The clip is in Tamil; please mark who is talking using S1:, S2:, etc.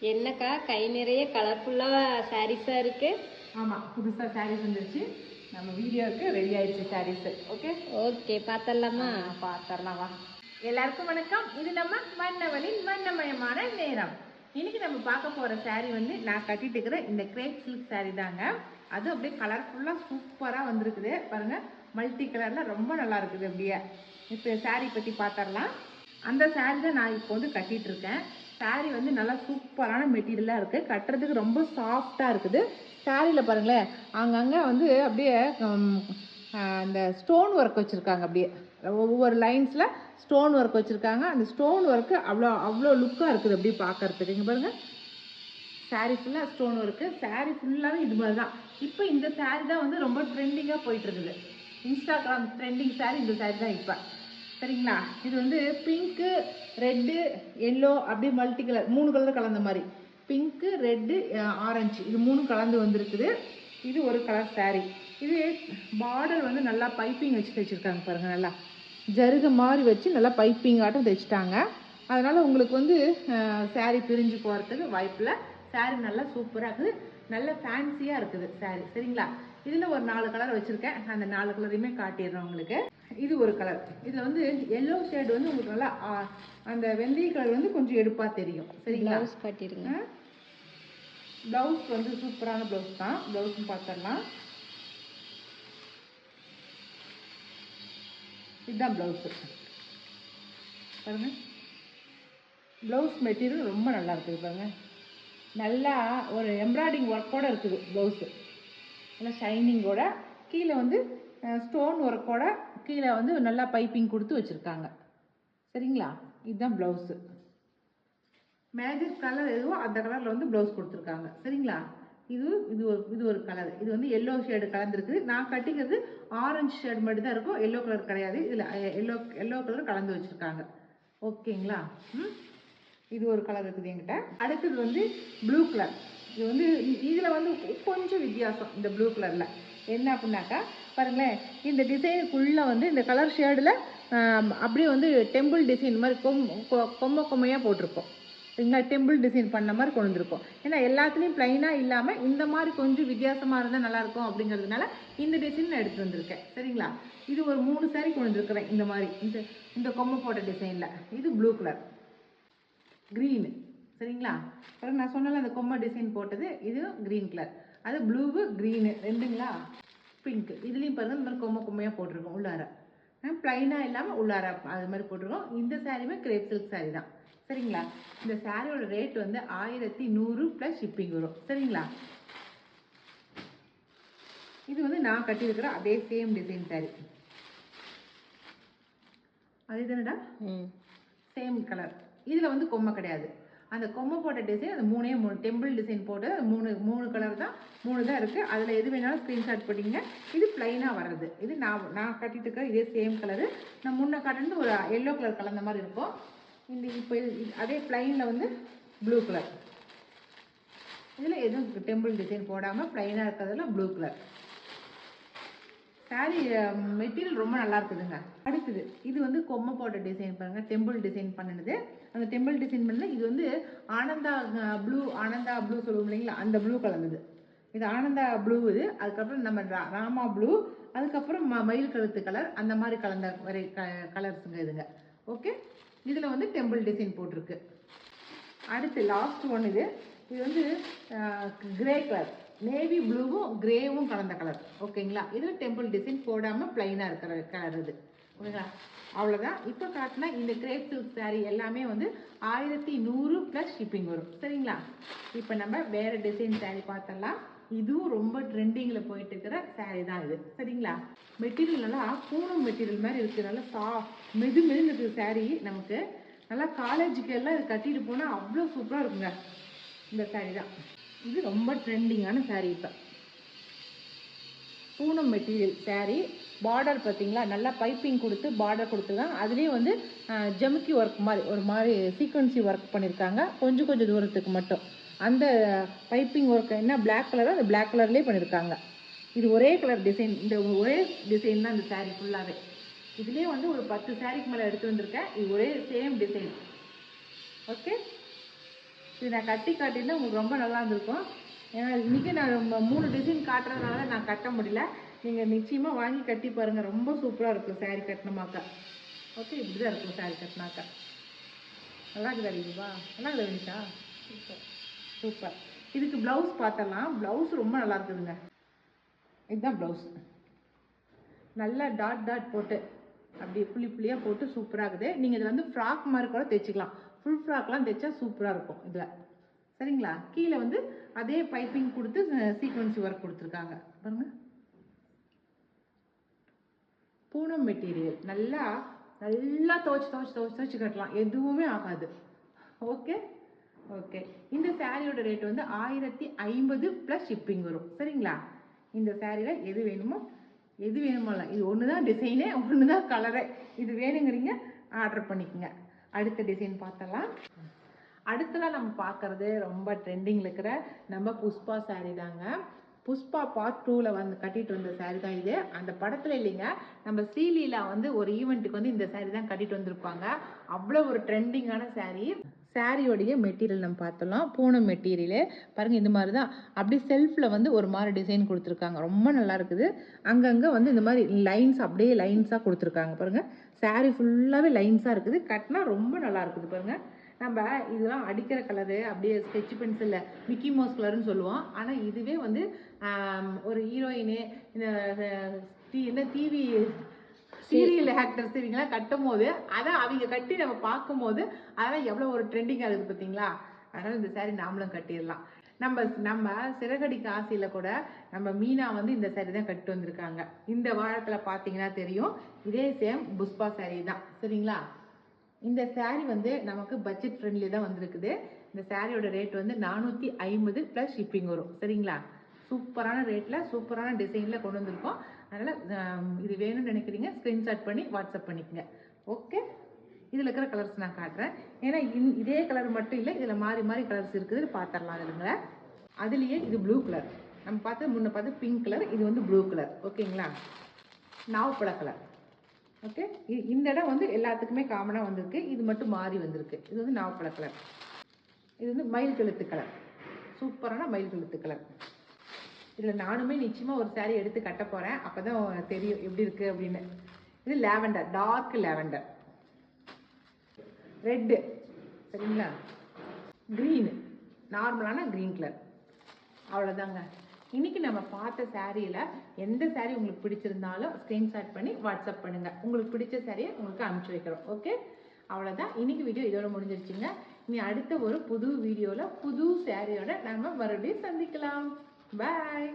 S1: என்னக்கா கை நிறைய கலர்ஃபுல்லாக சாரீஸாக இருக்கு.
S2: ஆமாம், புதுசாக சாரீஸ் வந்துருச்சு. நம்ம வீடியோவுக்கு ரெடி ஆயிடுச்சு சாரீஸ். ஓகே
S1: ஓகே, பார்த்துடலாமா?
S2: பார்த்துடலாம் வா. எல்லாருக்கும் வணக்கம். இது நம்ம மன்னவனின் வண்ணமயமான நேரம். இன்னைக்கு நம்ம பார்க்க போகிற சாரீ வந்து நான் கட்டிட்டு இருக்கிற இந்த கிரேப் சில்க் சாரீ தாங்க. அது அப்படியே கலர்ஃபுல்லாக சூப்பராக வந்திருக்குது பாருங்கள். மல்டி கலரில் ரொம்ப நல்லா இருக்குது. அப்படியே இப்போ சாரீ பற்றி பார்த்துடலாம். அந்த சாரீ தான் நான் இப்போ வந்து கட்டிகிட்டு இருக்கேன். சாரீ வந்து நல்லா சூப்பரான மெட்டீரியலாக இருக்குது. கட்டுறதுக்கு ரொம்ப சாஃப்டாக இருக்குது. சாரியில் பாருங்களேன், அங்கங்கே வந்து அப்படியே அந்த ஸ்டோன் ஒர்க் வச்சுருக்காங்க. அப்படியே ஒவ்வொரு லைன்ஸில் ஸ்டோன் ஒர்க் வச்சுருக்காங்க. அந்த ஸ்டோன் ஒர்க்கு அவ்வளோ லுக்காக இருக்குது அப்படியே பார்க்கறதுக்கு. இங்கே பாருங்கள், சாரீ ஃபுல்லாக ஸ்டோன் ஒர்க்கு. சாரீ ஃபுல்லாகவே இது மாதிரி தான். இப்போ இந்த சாரீ தான் வந்து ரொம்ப ட்ரெண்டிங்காக போயிட்டுருக்குது. இன்ஸ்டாகிராம் ட்ரெண்டிங் சாரீ இந்த சாரீ தான் இப்போ. சரிங்களா? இது வந்து பிங்க்கு, ரெட்டு, எல்லோ அப்படி மல்டி கலர், 3 கலர் கலந்த மாதிரி. பிங்க்கு, ரெட்டு, ஆரஞ்சு இது 3 கலந்து வந்திருக்குது. இது ஒரு கலர் சாரீ. இது பார்டர் வந்து நல்லா பைப்பிங் வச்சு தைச்சிருக்காங்க பாருங்கள். நல்லா ஜருக மாதிரி வச்சு நல்லா பைப்பிங் ஆட்டம் தைச்சிட்டாங்க. அதனால் உங்களுக்கு வந்து சாரீ பிரிஞ்சு போகிறதுக்கு வாய்ப்பில்லை. சாரீ நல்லா சூப்பராக இருக்குது. நல்ல ஃபேன்சியாக இருக்குது சாரீ. சரிங்களா? இதில் ஒரு 4 கலர் வச்சுருக்கேன். அந்த 4 கலரையுமே காட்டிடுறேன் உங்களுக்கு. இது ஒரு கலர். இதில் வந்து எல்லோ ஷேடு வந்து உங்களுக்கு நல்லா அந்த வெந்தய கலர் வந்து கொஞ்சம் எடுப்பாக தெரியும். சரிங்களா?
S1: ப்ளவுஸ் காட்டிடுங்க.
S2: ப்ளவுஸ் வந்து சூப்பரான ப்ளவுஸ் தான். ப்ளவுஸும் பார்த்துடலாம். இதுதான் ப்ளவுஸு பாருங்க. ப்ளவுஸ் மெட்டீரியல் ரொம்ப நல்லா இருக்குது பாருங்க. நல்லா ஒரு எம்ப்ராய்டிங் ஒர்க்கோடு இருக்குது ப்ளவுஸு. நல்லா ஷைனிங்கோட, கீழே வந்து ஸ்டோன் ஒர்க்கோட, கீழே வந்து நல்லா பைப்பிங் கொடுத்து வச்சுருக்காங்க. சரிங்களா? இதுதான் ப்ளவுஸு. மேஜிக் கலர் எதுவோ அந்த கலரில் வந்து ப்ளவுஸ் கொடுத்துருக்காங்க. சரிங்களா? இது ஒரு கலர். இது வந்து எல்லோ ஷேடு கலந்துருக்குது. நான் கட்டிக்கிறது ஆரஞ்சு ஷேடு மட்டும் தான் இருக்கும். எல்லோ கலர் கிடையாது. இதில் எல்லோ கலர் கலந்து வச்சுருக்காங்க. ஓகேங்களா? இது ஒரு கலர் இருக்குது என்கிட்ட. அடுத்தது வந்து ப்ளூ கலர். இது வந்து இதில் வந்து கொஞ்சம் வித்தியாசம். இந்த ப்ளூ கலரில் என்ன அப்படின்னாக்கா பாருங்களேன், இந்த டிசைனுக்குள்ளே வந்து இந்த கலர் ஷேடில் அப்படியே வந்து டெம்பிள் டிசைன் மாதிரி கொம்மையாக போட்டிருக்கோம். சரிங்களா? டெம்பிள் டிசைன் பண்ண மாதிரி கொண்டு வந்திருக்கோம். ஏன்னா எல்லாத்துலேயும் ப்ளைனாக இல்லாமல் இந்த மாதிரி கொஞ்சம் வித்தியாசமாக இருந்தால் நல்லாயிருக்கும் அப்படிங்கிறதுனால இந்த டிசைன் நான் எடுத்துகிட்டு வந்திருக்கேன். சரிங்களா? இது ஒரு 3 சாரீ கொண்டு வந்துருக்குறேன் இந்த மாதிரி, இந்த கொம்மை போட்ட டிசைனில். இது ப்ளூ கலர், க்ரீனு. சரிங்களா? அப்புறம் நான் சொன்னால அந்த கொம்மை டிசைன் போட்டது இது க்ரீன் கலர். அது ப்ளூவு க்ரீனு ரெண்டுங்களா. பிங்க்கு. இதுலேயும் பாருங்கள் இந்த மாதிரி கொம்மையாக போட்டிருக்கோம். உள்ளார ப்ளைனாக இல்லாமல் உள்ளார அது மாதிரி போட்டிருக்கோம். இந்த சாரியுமே கிரேப் சில்க் சாரீ தான். சரிங்களா? இந்த சாரியோட ரேட் வந்து 1100 ப்ளஸ் ஷிப்பிங் வரும். சரிங்களா? இது வந்து நான் கட்டியிருக்கிற அதே சேம் டிசைன் சாரீ. அதே தானடா? Same colour. இதில் வந்து கொம்மை கிடையாது. அந்த கொம்மை போட்ட டிசைன் அந்த 3 டெம்பிள் டிசைன் போட்டு 3 கலர் தான், 3 தான் இருக்குது. அதில் எது வேணாலும் ஸ்க்ரீன்ஷாட் போட்டிங்க. இது ப்ளைனாக வர்றது. இது நான் கட்டிட்டு இருக்கிற இதே சேம் கலரு. நான் முன்ன காட்டுறது ஒரு எல்லோ கலர் கலந்த மாதிரி இருக்கும். இந்த இப்போ அதே ப்ளைனில் வந்து ப்ளூ கலர். இதில் எதுவும் டெம்பிள் டிசைன் போடாமல் ப்ளைனாக இருக்கிறதுல ப்ளூ கலர். சாரீ மெட்டீரியல் ரொம்ப நல்லா இருக்குதுங்க. அடுத்தது இது வந்து கொம்மை போட்ட டிசைன் பாருங்கள். டெம்பிள் டிசைன் பண்ணினது. அந்த டெம்பிள் டிசைன் பண்ணது இது வந்து ஆனந்தா ப்ளூ சொல்லுவோம் இல்லைங்களா, அந்த ப்ளூ கலந்தது. இது ஆனந்தா ப்ளூ. இது அதுக்கப்புறம் நம்ம ராமா ப்ளூ, அதுக்கப்புறம் மயில் கழுத்து கலர், அந்த மாதிரி கலந்த வரை கலர்ஸுங்க இதுங்க. ஓகே. இதில் வந்து டெம்பிள் டிசைன் போட்டிருக்கு. அடுத்து லாஸ்ட் ஒன். இது வந்து கிரே கலர், நேவி ப்ளூவும் கிரேவும் கலந்த கலர். ஓகேங்களா? இதில் டெம்பிள் டிசைன் போடாமல் ப்ளைனாக இருக்கிற கலர் இது. ஓகேங்களா? அவ்வளோதான். இப்போ காட்டினா இந்த கிரேப் சில்க் சாரீ எல்லாமே வந்து 1100 ப்ளஸ் ஷிப்பிங் வரும். சரிங்களா? இப்போ நம்ம வேறு டிசைன் சாரீ பார்த்தலாம். இதுவும் ரொம்ப ட்ரெண்டிங்கில் போயிட்டு இருக்கிற சாரீ தான் இது. சரிங்களா? மெட்டீரியல் நல்லா பூனம் மெட்டீரியல் மாதிரி இருக்குது. நல்லா மெதுன்னு இருக்குது சாரீ. நமக்கு நல்லா காலேஜுக்கு எல்லாம் இது கட்டிட்டு போனால் அவ்வளோ சூப்பராக இருக்குங்க. இந்த சாரீ தான். இது ரொம்ப ட்ரெண்டிங்கான சாரீ. இப்போ பூனம் மெட்டீரியல் சாரீ. பார்டர் பார்த்தீங்களா, நல்லா பைப்பிங் கொடுத்து பார்டர் கொடுத்துருக்காங்க. அதுலேயும் வந்து ஜமுக்கி ஒர்க் மாதிரி ஒரு மாதிரி சீக்வன்சி ஒர்க் பண்ணியிருக்காங்க. கொஞ்சம் தூரத்துக்கு மட்டும் அந்த பைப்பிங் ஒர்க் என்ன பிளாக் கலரோ அந்த பிளாக் கலர்லேயே பண்ணியிருக்காங்க. இது ஒரே கலர் டிசைன். இந்த ஒரே டிசைன் தான் இந்த சாரீ ஃபுல்லாகவே. இதுலேயே வந்து ஒரு 10 சாரீக்கு மேலே எடுத்து வந்திருக்கேன். இது ஒரே சேம் டிசைன். ஓகே. இது நான் கட்டி காட்டியிருந்தா உங்களுக்கு ரொம்ப நல்லா இருந்திருக்கும். ஏன்னா இன்றைக்கி நான் 3 டிசைன் காட்டுறதுனால நான் கட்ட முடியல. நீங்கள் நிச்சயமாக வாங்கி கட்டி பாருங்கள், ரொம்ப சூப்பராக இருக்கும் சாரீ கட்டினமாக்கா. ஓகே, இப்படி தான் இருக்கும் சாரீ கட்டினாக்கா. நல்லா இருக்குதா இல்லைங்களா? நல்லா இருக்குதா வினிஷா? Super super. இதுக்கு ப்ளவுஸ் பார்த்தலாம். ப்ளவுஸ் ரொம்ப நல்லா இருக்குதுங்க. இதுதான் ப்ளவுஸ். நல்லா டாட் டாட் போட்டு அப்படியே புள்ளி புள்ளியாக போட்டு சூப்பராக இருக்குது. நீங்கள் இதை வந்து ஃப்ராக் மாதிரி கூட தைச்சிக்கலாம். ஃபுல் ஃப்ராக்லாம் தைச்சா சூப்பராக இருக்கும் இதில். சரிங்களா? கீழே வந்து அதே பைப்பிங் கொடுத்து சீக்வன்சி ஒர்க் கொடுத்துருக்காங்க பாருங்கள். பூனம் மெட்டீரியல் நல்லா நல்லா துவச்சி கட்டலாம், எதுவுமே ஆகாது. Okay okay. இந்த சாரியோட ரேட் வந்து 1050 ப்ளஸ் ஷிப்பிங் வரும். சரிங்களா? இந்த சாரியில் எது வேணுமோ இது ஒன்று தான் டிசைனே, ஒன்று தான் கலரே. இது வேணுங்கிறீங்க ஆர்டர் பண்ணிக்கோங்க. அடுத்த டிசைன் பார்த்தலாம். அடுத்தலாம் நம்ம பார்க்குறது ரொம்ப ட்ரெண்டிங்கில் இருக்கிற நம்ம புஷ்பா சாரீ தாங்க. புஷ்பா பார்ட் 2ல் வந்து கட்டிட்டு வந்த சாரீ தான் இது. அந்த படத்தில் இல்லைங்க, நம்ம ஸ்ரீலீலா வந்து ஒரு ஈவெண்ட்டுக்கு வந்து இந்த சாரீ தான் கட்டிட்டு வந்திருப்பாங்க. அவ்வளோ ஒரு ட்ரெண்டிங்கான சாரீ. சாரியோடைய மெட்டீரியல் நம்ம பார்த்தலாம். பூனம் மெட்டீரியலு பாருங்கள், இந்த மாதிரி தான். அப்படி செல்ஃபில் வந்து ஒரு மாதிரி டிசைன் கொடுத்துருக்காங்க, ரொம்ப நல்லா இருக்குது. அங்கங்கே வந்து இந்த மாதிரி லைன்ஸ், அப்படியே லைன்ஸாக கொடுத்துருக்காங்க பாருங்கள். சாரீ ஃபுல்லாகவே லைன்ஸாக இருக்குது. கட்டினா ரொம்ப நல்லா இருக்குது பாருங்கள். நம்ம இதெல்லாம் அடிக்கிற கலரு அப்படியே ஸ்கெட்ச் பென்சிலில் மிக்கி மவுஸ் கலர்னு சொல்லுவோம். ஆனால் இதுவே வந்து ஒரு ஹீரோயினு, இந்த டிவி சீரியல் ஆக்டர்ஸ் இவங்கெல்லாம் கட்டும் போது அதை அவங்க கட்டி நம்ம பார்க்கும்போது அதெல்லாம் எவ்வளோ ஒரு ட்ரெண்டிங்காக இருக்குது பார்த்தீங்களா? அதனால் இந்த சாரீ நாமளும் கட்டிடலாம். நம்ம சிறகடிக்க ஆசையில் கூட நம்ம மீனா வந்து இந்த சாரீ தான் கட்டு வந்திருக்காங்க. இந்த வாரத்தில் பார்த்தீங்கன்னா தெரியும். இதே சேம் புஷ்பா சாரீ தான். சரிங்களா? இந்த சாரீ வந்து நமக்கு பட்ஜெட் ஃப்ரெண்ட்லி தான் வந்திருக்குது. இந்த சாரியோட ரேட் வந்து 450 ப்ளஸ் ஷிப்பிங் வரும். சரிங்களா? சூப்பரான ரேட்டில் சூப்பரான டிசைனில் கொண்டு வந்திருக்கோம். அதனால் இது வேணும்னு நினைக்கிறீங்க ஸ்க்ரீன்ஷாட் பண்ணி வாட்ஸ்அப் பண்ணிக்கோங்க. ஓகே, இதில் இருக்கிற கலர்ஸ் நான் காட்டுறேன். ஏன்னா இதே கலர் மட்டும் இல்லை, இதில் மாறி மாறி கலர்ஸ் இருக்குது, பார்த்துடலாம். அதுலங்க அதுலேயே இது ப்ளூ கலர். நம்ம பார்த்து பிங்க் கலர், இது வந்து ப்ளூ கலர். ஓகேங்களா? நாவப்பழ கலர். ஓகே, இந்த இடம் வந்து எல்லாத்துக்குமே காமனாக வந்திருக்கு. இது மட்டும் மாறி வந்திருக்கு. இது வந்து நாவப்பழ கலர். இது வந்து மயில் கழுத்து கலர். சூப்பரான மயில் கழுத்து கலர். இதில் நானுமே நிச்சயமாக ஒரு சாரீ எடுத்து கட்ட போகிறேன். அப்போ தான் தெரியும் எப்படி இருக்குது அப்படின்னு. இது லேவெண்டர், டார்க் லேவெண்டர். ரெட்டு. சரிங்களா? க்ரீனு, நார்மலான க்ரீன் கலர். அவ்வளோதாங்க. இன்றைக்கி நம்ம பார்த்த சாரியில் எந்த சாரீ உங்களுக்கு பிடிச்சிருந்தாலும் ஸ்க்ரீன்ஷாட் பண்ணி வாட்ஸ்அப் பண்ணுங்கள். உங்களுக்கு பிடிச்ச சாரியை உங்களுக்கு அனுப்பிச்சி வைக்கிறோம். ஓகே, அவ்வளோதான். இன்றைக்கி வீடியோ இதோட முடிஞ்சிருச்சுங்க. இனி அடுத்த ஒரு புது வீடியோவில் புது சாரியோட நம்ம மறுபடியும் சந்திக்கலாம். பாய்.